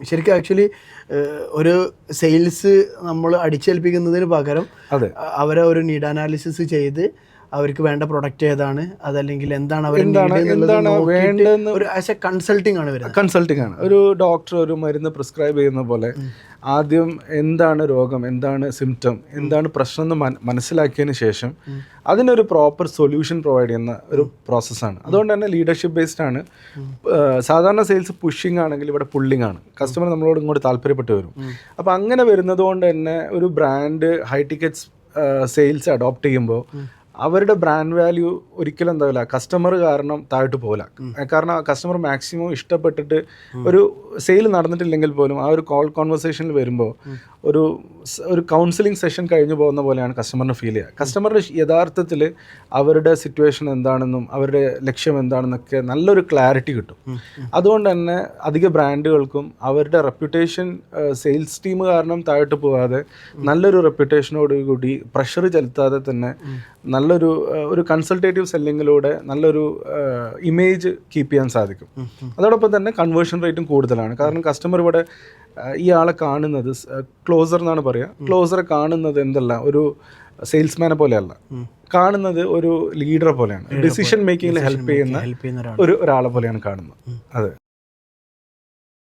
ശരിക്കും ആക്ച്വലി ഒരു സെയിൽസ് നമ്മൾ അടിച്ചേൽപ്പിക്കുന്നതിന് പകരം അവരെ ഒരു നീഡ് അനാലിസിസ് ചെയ്ത് അവർക്ക് വേണ്ട പ്രൊഡക്റ്റ് ഏതാണ്, അതല്ലെങ്കിൽ എന്താണ് വേണ്ടതെന്ന് ഒരു ആസ് എ കൺസൾട്ടിംഗ് ആണ് വരുന്നത്. കൺസൾട്ടിംഗ് ആണ്. ഒരു ഡോക്ടർ ഒരു മരുന്ന് പ്രിസ്ക്രൈബ് ചെയ്യുന്ന പോലെ ആദ്യം എന്താണ് രോഗം, എന്താണ് സിംറ്റം, എന്താണ് പ്രശ്നം എന്ന് മനസ്സിലാക്കിയതിന് ശേഷം അതിനൊരു പ്രോപ്പർ സൊല്യൂഷൻ പ്രൊവൈഡ് ചെയ്യുന്ന ഒരു പ്രോസസ്സാണ്. അതുകൊണ്ട് തന്നെ ലീഡർഷിപ്പ് ബേസ്ഡ് ആണ്. സാധാരണ സെയിൽസ് പുഷിംഗ് ആണെങ്കിൽ ഇവിടെ പുള്ളിംഗ് ആണ്. കസ്റ്റമർ നമ്മളോട് ഇങ്ങോട്ട് താല്പര്യപ്പെട്ട് വരും. അപ്പോൾ അങ്ങനെ വരുന്നത് കൊണ്ട് തന്നെ ഒരു brand high tickets sales adopt ചെയ്യുമ്പോൾ അവരുടെ ബ്രാൻഡ് വാല്യൂ ഒരിക്കലും എന്താവില്ല, കസ്റ്റമർ കാരണം താഴോട്ട് പോകില്ല. കാരണം കസ്റ്റമർ മാക്സിമം ഇഷ്ടപ്പെട്ടിട്ട് ഒരു സെയിൽ നടന്നിട്ടില്ലെങ്കിൽ പോലും ആ ഒരു കോൾ കോൺവെർസേഷനിൽ വരുമ്പോൾ ഒരു കൗൺസിലിംഗ് സെഷൻ കഴിഞ്ഞു പോകുന്ന പോലെയാണ് കസ്റ്റമറിന് ഫീൽ ചെയ്യുക. കസ്റ്റമറുടെ യഥാർത്ഥത്തിൽ അവരുടെ സിറ്റുവേഷൻ എന്താണെന്നും അവരുടെ ലക്ഷ്യം എന്താണെന്നൊക്കെ നല്ലൊരു ക്ലാരിറ്റി കിട്ടും. അതുകൊണ്ട് തന്നെ അധിക ബ്രാൻഡുകൾക്കും അവരുടെ റെപ്യൂട്ടേഷൻ സെയിൽസ് ടീം കാരണം താഴോട്ട് പോകാതെ നല്ലൊരു റെപ്യൂട്ടേഷനോടുകൂടി പ്രഷർ ചെലുത്താതെ തന്നെ നല്ലൊരു കൺസൾട്ടേറ്റീവ് സെല്ലിങ്ങിലൂടെ നല്ലൊരു ഇമേജ് കീപ്പ് ചെയ്യാൻ സാധിക്കും. അതോടൊപ്പം തന്നെ കൺവേർഷൻ റേറ്റും കൂടുതലാണ്. കാരണം കസ്റ്റമർ ഇവിടെ ഈ ആളെ കാണുന്നത് ക്ലോസർ എന്നാണ് പറയുക. ക്ലോസറെ കാണുന്നത് എന്തല്ല, ഒരു സെയിൽസ്മാനെ പോലെയല്ല, കാണുന്നത് ഒരു ലീഡറെ പോലെയാണ്. ഡിസിഷൻ മേക്കിങ്ങിൽ ഹെൽപ്പ് ചെയ്യുന്ന ഒരാളെ പോലെയാണ് കാണുന്നത്. അതെ.